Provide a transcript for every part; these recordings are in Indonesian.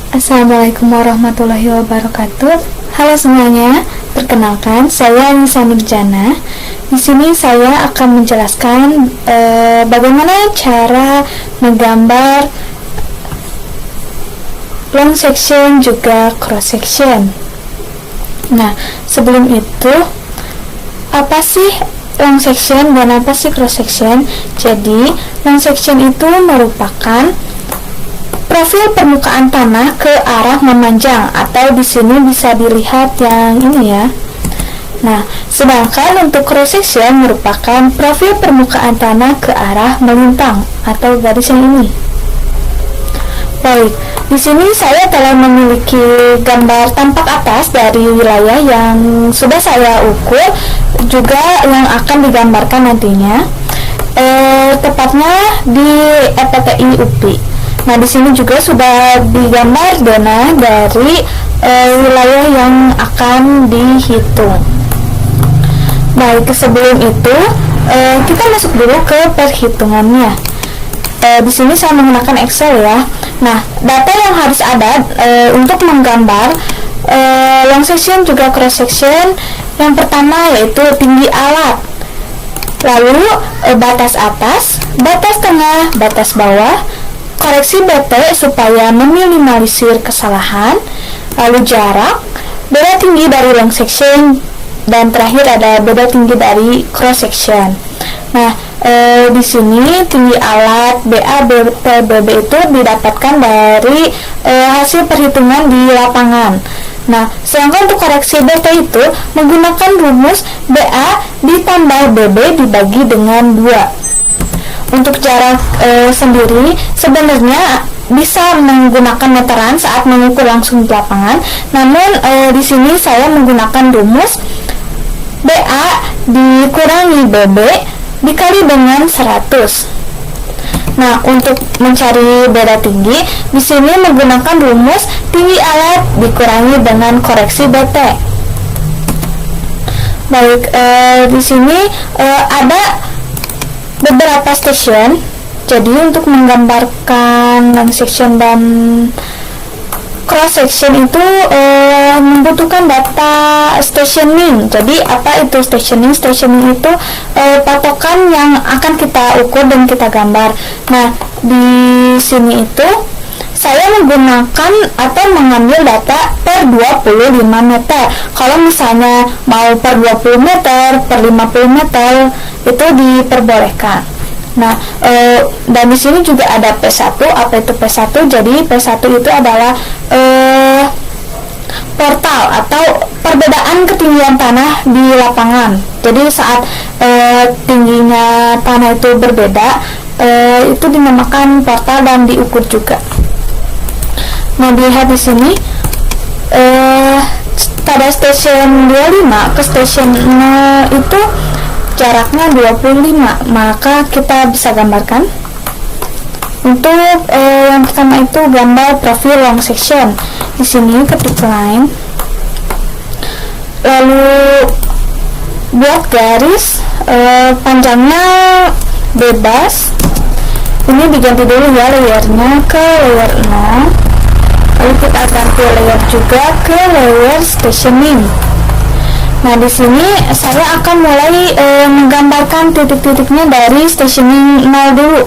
Assalamualaikum warahmatullahi wabarakatuh. Halo semuanya, perkenalkan saya Nisa Nurjana. Di sini saya akan menjelaskan bagaimana cara menggambar long section juga cross section. Nah, sebelum itu apa sih long section dan apa sih cross section? Jadi, long section itu merupakan profil permukaan tanah ke arah memanjang, atau di sini bisa dilihat yang ini ya. Nah, sedangkan untuk cross section merupakan profil permukaan tanah ke arah melintang atau garis yang ini. Baik, di sini saya telah memiliki gambar tampak atas dari wilayah yang sudah saya ukur, juga yang akan digambarkan nantinya, tepatnya di EPTI UPI. Nah, di sini juga sudah digambar zona dari wilayah yang akan dihitung. Baik, sebelum itu kita masuk dulu ke perhitungannya. Di sini saya menggunakan Excel ya. Nah, data yang harus ada untuk menggambar long section juga cross section, yang pertama yaitu tinggi alat, lalu batas atas, batas tengah, batas bawah, koreksi BT supaya meminimalisir kesalahan, lalu jarak, beda tinggi dari long section, dan terakhir ada beda tinggi dari cross section. Nah, di sini tinggi alat BA, BT, BB itu didapatkan dari hasil perhitungan di lapangan. Nah, sedangkan untuk koreksi BT itu menggunakan rumus BA ditambah BB dibagi dengan 2. Untuk jarak sendiri sebenarnya bisa menggunakan meteran saat mengukur langsung di lapangan, namun di sini saya menggunakan rumus BA dikurangi BB dikali dengan 100. Nah, untuk mencari beda tinggi, di sini menggunakan rumus tinggi alat dikurangi dengan koreksi BT. Baik, di sini ada beberapa station. Jadi untuk menggambarkan long section dan cross section itu membutuhkan data stationing. Jadi apa itu stationing? Stationing itu patokan yang akan kita ukur dan kita gambar. Nah, di sini itu saya menggunakan atau mengambil data per 25 meter. Kalau misalnya mau per 20 meter, per 50 meter, itu diperbolehkan. Nah, dan di sini juga ada P1. Apa itu P1? Jadi P1 itu adalah portal atau perbedaan ketinggian tanah di lapangan. Jadi saat tingginya tanah itu berbeda, itu dinamakan portal dan diukur juga. Nah, dilihat di sini pada stasiun 25 ke stasiun 0 itu jaraknya 25, maka kita bisa gambarkan. Untuk yang pertama itu gambar profil long section. Di sini ketik line, lalu buat garis, panjangnya bebas. Ini diganti dulu ya layernya ke layer 0. Lalu kita ganti layer juga ke layer stationing. Nah, di sini saya akan mulai menggambarkan titik-titiknya dari stationing 0 dulu,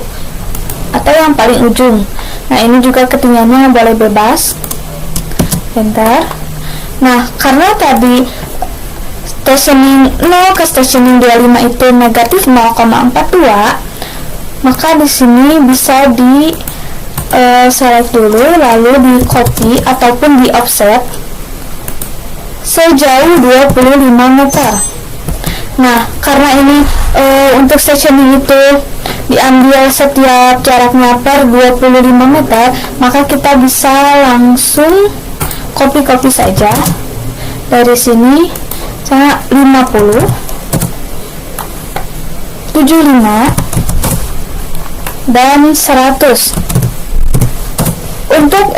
atau yang paling ujung. Nah, ini juga ketinggiannya boleh bebas. Bentar. Nah, karena tadi stationing 0 ke stationing 25 itu negatif 0,42, maka di sini bisa di select dulu, lalu di copy ataupun di offset sejauh 25 meter. Nah, karena ini untuk stationing itu diambil setiap jaraknya per 25 meter, maka kita bisa langsung copy saja dari sini. Saya 50, 75, dan 100. Untuk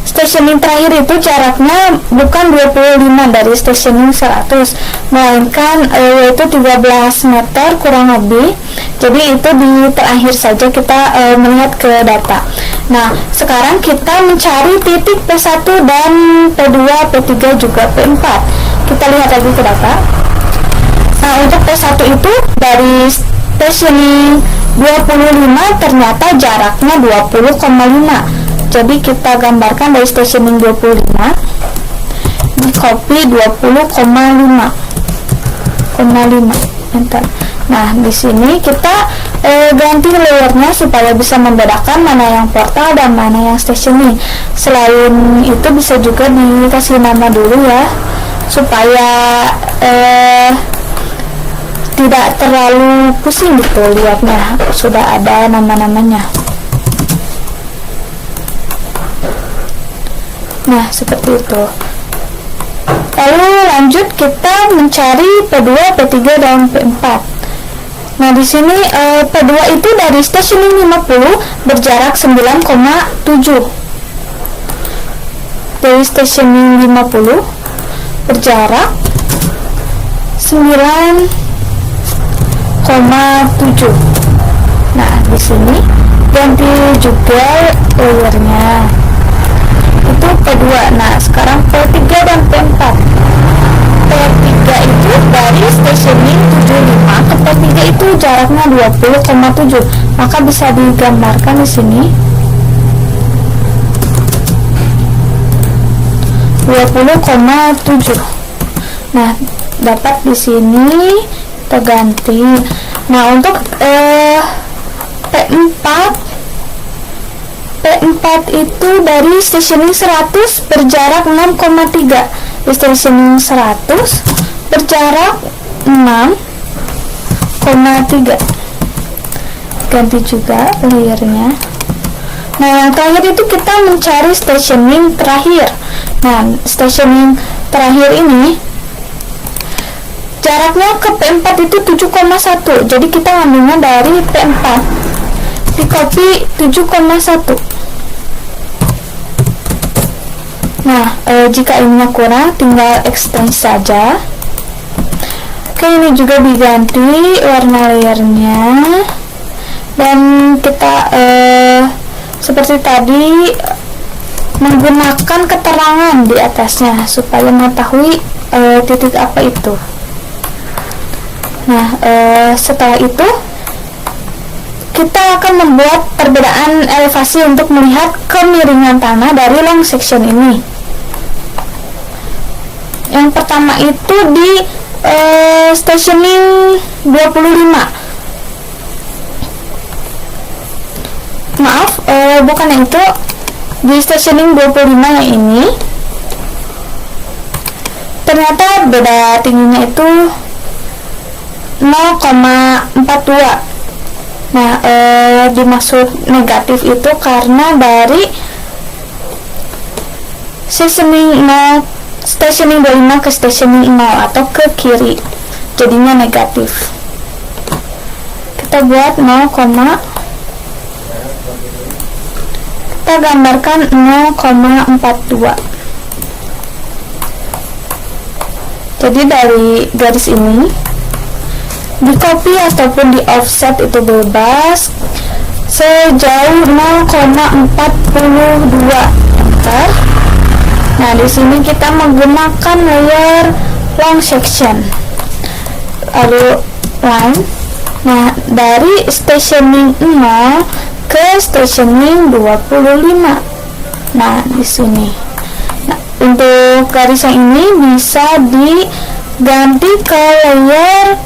stationing terakhir itu jaraknya bukan 25 dari stationing 100, melainkan yaitu 13 meter kurang lebih. Jadi itu di terakhir saja kita melihat ke data. Nah, sekarang kita mencari titik P1 dan P2, P3 juga P4. Kita lihat lagi ke data. Nah, untuk P1 itu dari stationing 25 ternyata jaraknya 20,5. Jadi kita gambarkan dari stationing 25, di copy 20,5. Enter. Nah, di sini kita ganti layernya supaya bisa membedakan mana yang portal dan mana yang stationing. Selain itu bisa juga dikasih nama dulu ya, supaya tidak terlalu pusing gitu lihatnya, sudah ada nama-namanya. Nah, seperti itu. Lalu lanjut kita mencari P2, P3 dan P4. Nah, di sini P2 itu dari stationing 50 berjarak 9,7. Dari stationing 50 berjarak 9,7. Nah, di sini ganti juga layernya. Itu P2. Nah, sekarang P3 dan P4. P3 itu dari stationing 75 ke P3 itu jaraknya 20,7. Maka bisa digambarkan di sini 20,7. Nah, dapat di sini kita ganti. Nah, untuk P4 itu dari stationing 100 berjarak 6,3. Di stationing 100 berjarak 6,3. Ganti juga layernya. Nah, yang terakhir itu kita mencari stationing terakhir. Nah, stationing terakhir ini jaraknya ke P4 itu 7,1. Jadi kita ngambilnya dari P4. Di copy 7,1. Nah, jika ininya kurang tinggal extend saja. Oke, ini juga diganti warna layernya. Dan kita seperti tadi menggunakan keterangan di atasnya supaya mengetahui titik apa itu. Nah, setelah itu kita akan membuat perbedaan elevasi untuk melihat kemiringan tanah dari long section ini. Yang pertama itu di stationing 25. Maaf, bukan yang itu. Di stationing 25 yang ini ternyata beda tingginya itu 0,42. Nah, dimaksud negatif itu karena dari stationing 25 ke stationing 0 atau ke kiri, jadinya negatif. Kita buat kita gambarkan 0,42. Jadi dari garis ini di copy ataupun di offset itu bebas sejauh 0,42. Enter. Nah, di sini kita menggunakan layer long section. Lalu line. Nah, dari stationing 0 ke stationing 25. Nah, di sini. Nah, untuk garis yang ini bisa diganti ke layer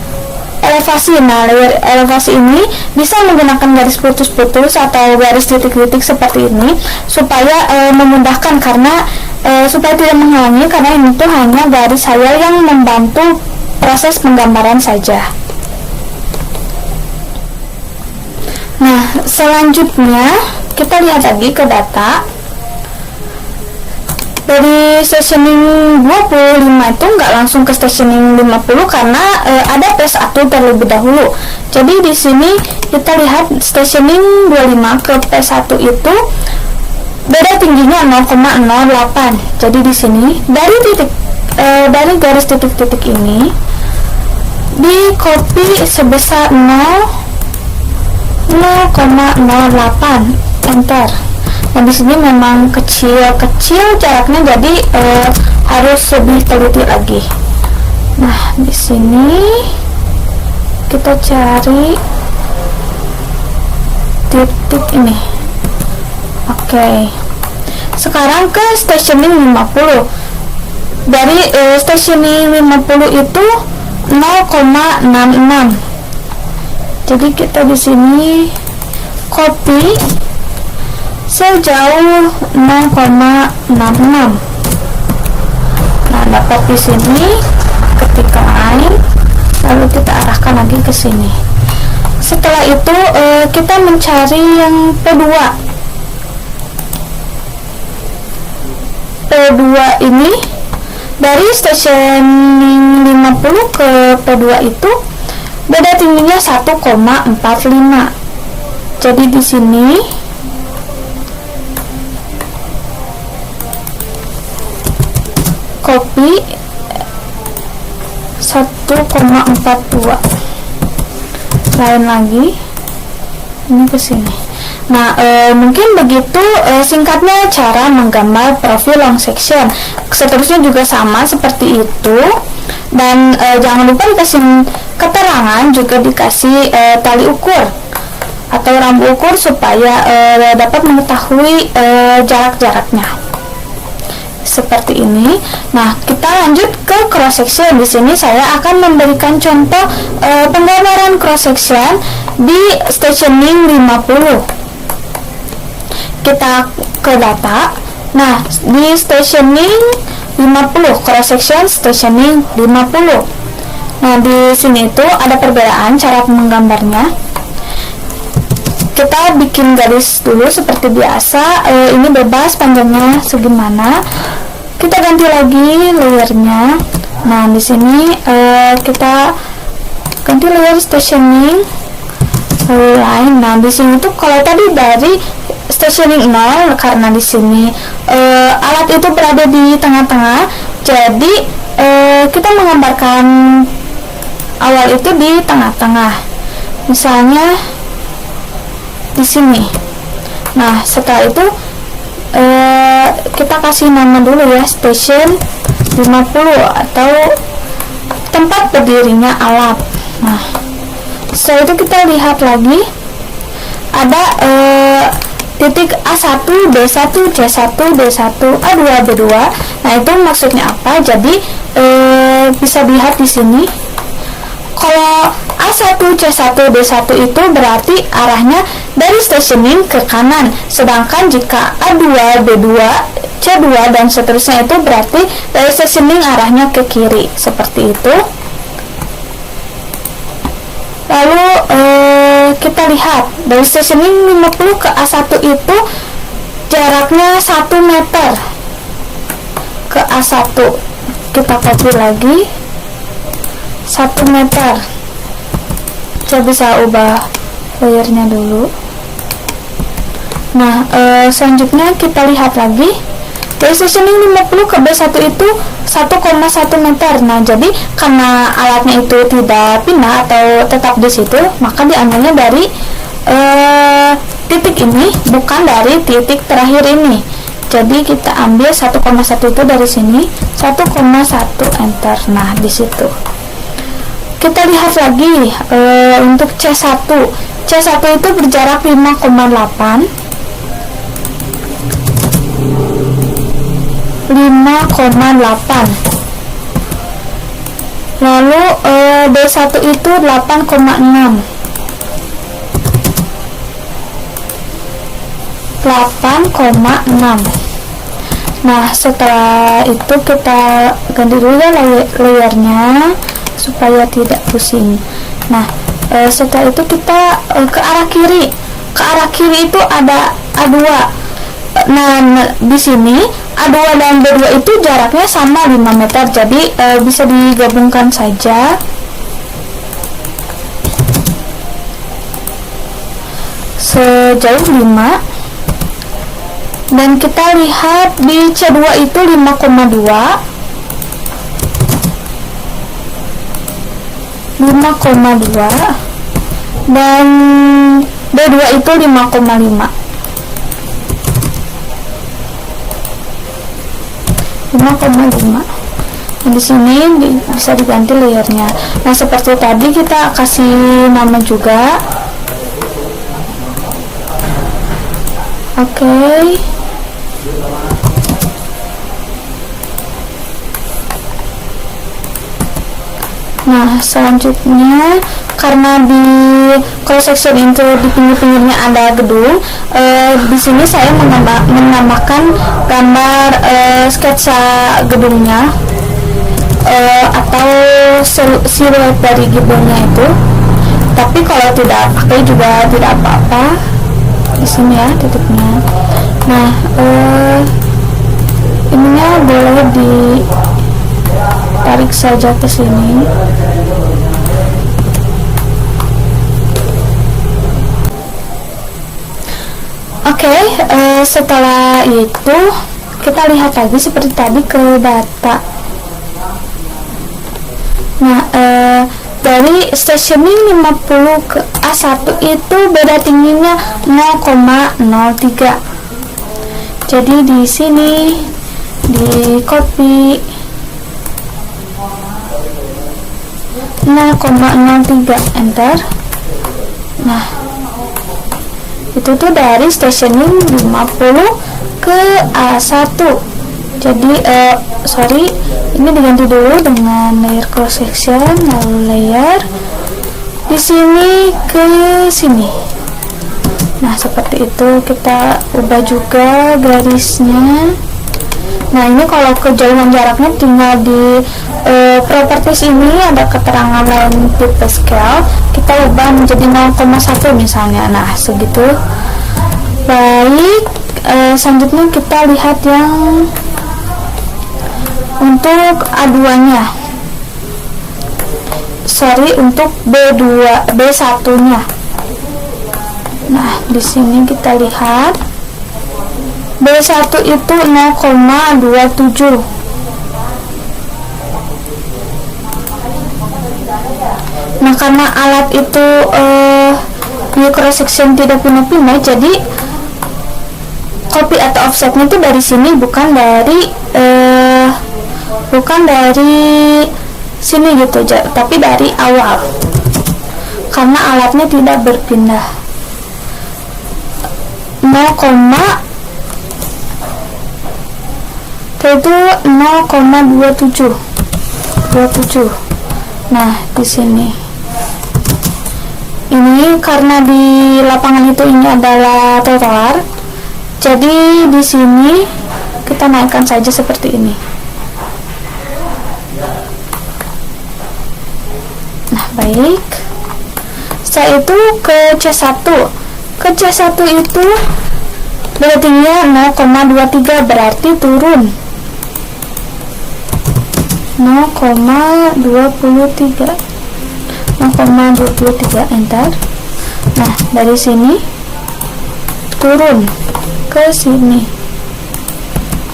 elevasi. Nah, layer elevasi ini bisa menggunakan garis putus-putus atau garis titik-titik seperti ini supaya memudahkan, karena supaya tidak menghalangi, karena ini tuh hanya garis hayal yang membantu proses penggambaran saja. Nah, selanjutnya kita lihat lagi ke data. Dari stationing 25 itu nggak langsung ke stationing 50 karena ada P1 terlebih dahulu. Jadi di sini kita lihat stationing 25 ke P1 itu beda tingginya 0,08. Jadi di sini dari garis titik-titik ini di copy sebesar 0,08, enter. Nah di sini memang kecil jaraknya, jadi harus lebih teliti lagi. Nah di sini kita cari titik ini. Oke. Sekarang ke stationing 50. Dari stationing 50 itu 0,66. Jadi kita di sini copy sejauh 0,66. Nah, dapat di sini, ketik lain, lalu kita arahkan lagi ke sini. Setelah itu kita mencari yang P2. P2 ini dari stationing 50 ke P2 itu beda tingginya 1,45. Jadi di sini copy 1,42. Lain lagi ini ke sini. Nah, mungkin begitu singkatnya cara menggambar profil long section. Seterusnya juga sama seperti itu. Dan jangan lupa dikasih keterangan, juga dikasih tali ukur atau rambu ukur supaya dapat mengetahui jarak-jaraknya. Seperti ini. Nah, kita lanjut ke cross section. Di sini saya akan memberikan contoh penggambaran cross section di stationing 50. Kita ke data. Nah, di stationing 50, cross section stationing 50. Nah, di sini itu ada perbedaan cara menggambarnya. Kita bikin garis dulu seperti biasa. Ini bebas panjangnya segimana. Kita ganti lagi layernya. Nah, di sini kita ganti layer stationing lain. Nah, di sini tuh kalau tadi dari stationing 0, karena di sini alat itu berada di tengah-tengah, jadi kita menggambarkan awal itu di tengah-tengah. Misalnya di sini. Nah, setelah itu kita kasih nama dulu ya, station 50 atau tempat berdirinya alat. Nah, setelah itu kita lihat lagi ada titik A1, B1, C1, D1, A2, B2. Nah, itu maksudnya apa? Jadi bisa dilihat di sini. Kalau A1, C1, D1 itu berarti arahnya dari stationing ke kanan. Sedangkan jika A2, B2, C2 dan seterusnya itu berarti dari stationing arahnya ke kiri. Seperti itu. Lalu kita lihat dari stationing 50 ke A1 itu jaraknya 1 meter ke A1. Kita copy lagi 1 meter. Saya bisa ubah layernya dulu. Nah, selanjutnya kita lihat lagi dari stationing 50 ke B1 itu 1,1 meter. Nah, jadi karena alatnya itu tidak pindah atau tetap di situ, maka diambilnya dari titik ini, bukan dari titik terakhir ini. Jadi kita ambil 1,1 itu dari sini, 1,1 enter. Nah, di situ. Kita lihat lagi untuk C1. C1 itu berjarak 5,8. 5,8. Lalu B1 itu 8,6. 8,6. Nah, setelah itu kita ganti dulu ya layernya supaya tidak pusing. Nah, setelah itu kita ke arah kiri. Ke arah kiri itu ada A2. Nah, di sini A2 dan B2 itu jaraknya sama 5 meter. Jadi bisa digabungkan saja. Sejauh 5. Dan kita lihat di C2 itu 5,2, 5,2, dan B2 itu 5,5. 5,5. Di sini bisa diganti layernya. Nah, seperti tadi kita kasih nama juga. Oke. Nah, selanjutnya karena di cross section itu di pinggir-pinggirnya ada gedung, di sini saya menambahkan gambar sketsa gedungnya atau siluet dari gedungnya itu. Tapi kalau tidak pakai juga tidak apa-apa. Di sini ya titiknya. Nah, ininya boleh ditarik saja ke sini. Oke, setelah itu kita lihat lagi seperti tadi ke data. Nah, dari stationing 50 ke A1 itu beda tingginya 0,03. Jadi di sini di copy 0,03, enter. Nah, itu tuh dari stationing 50 ke A1. Jadi sorry, ini diganti dulu dengan layer cross section, lalu layer di sini ke sini. Nah, seperti itu. Kita ubah juga garisnya. Nah, ini kalau kejauhan jaraknya tinggal di properties ini ada keterangan line tipe scale, kita ubah menjadi 0,1 misalnya. Nah, segitu. Baik, selanjutnya kita lihat yang untuk A2 nya, untuk B1 nya. Nah, di sini kita lihat B1 itu 0,27. Nah, karena alat itu cross section tidak pindah-pindah, jadi copy atau offsetnya itu dari sini, bukan dari sini gitu, tapi dari awal, karena alatnya tidak berpindah. 0,27. Nah, di sini ini karena di lapangan itu ini adalah trotoar, jadi di sini kita naikkan saja seperti ini. Nah, baik. Setelah itu ke C1. Ke C1 itu berartinya 0,23, berarti turun 0,23, enter. Nah, dari sini turun ke sini.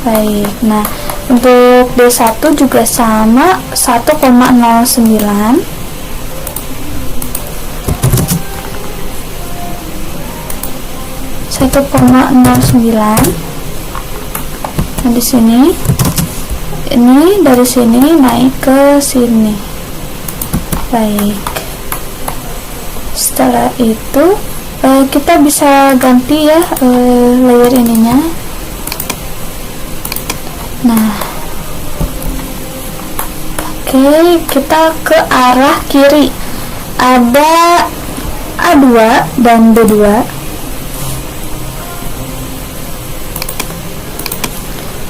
Baik. Nah, untuk D1 juga sama, 1,09. Nah, di sini ini dari sini naik ke sini. Baik. Setelah itu kita bisa ganti ya layer ininya. Nah, oke, kita ke arah kiri. Ada A2 dan B2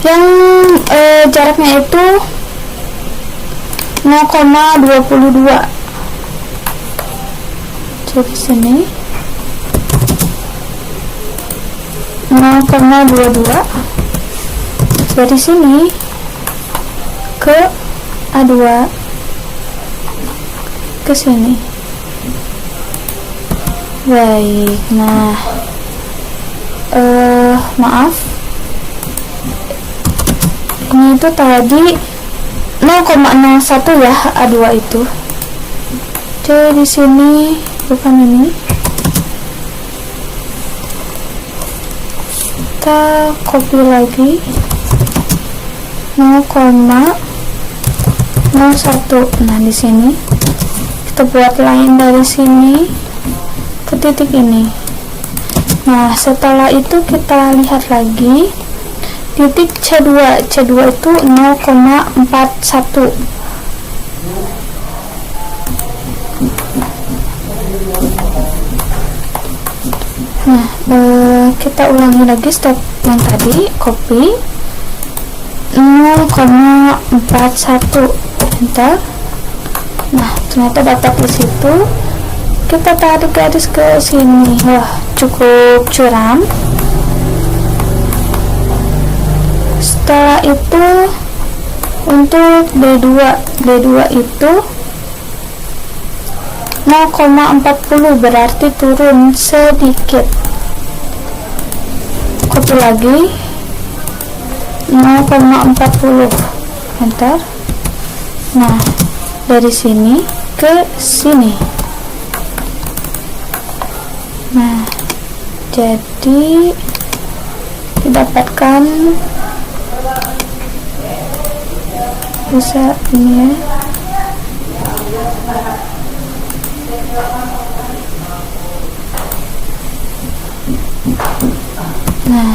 yang jaraknya itu 0,22. Jadi sini 0,22. Dari sini ke A2 ke sini. Baik. Nah, maaf, ini itu tadi 0,01 ya, A2 itu. Jadi di sini bukan ini. Kita copy lagi 0,01. Nah, di sini kita buat line dari sini ke titik ini. Nah, setelah itu kita lihat lagi titik C2. C2 itu 0,41. Nah, kita ulangi lagi step yang tadi, copy 0,41, enter. Nah, ternyata dapat di situ. Kita tarik garis ke sini. Wah, cukup curam. Setelah itu untuk D2 itu 0,40, berarti turun sedikit. Copy lagi 0,40, enter. Nah, dari sini ke sini. Nah, jadi didapatkan bisa ini ya. Nah,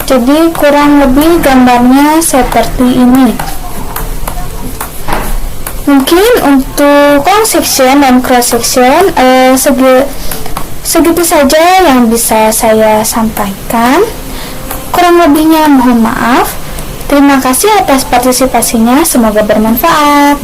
jadi kurang lebih gambarnya seperti ini. Mungkin untuk long section dan cross section segitu saja yang bisa saya sampaikan. Kurang lebihnya mohon maaf. Terima kasih atas partisipasinya, semoga bermanfaat.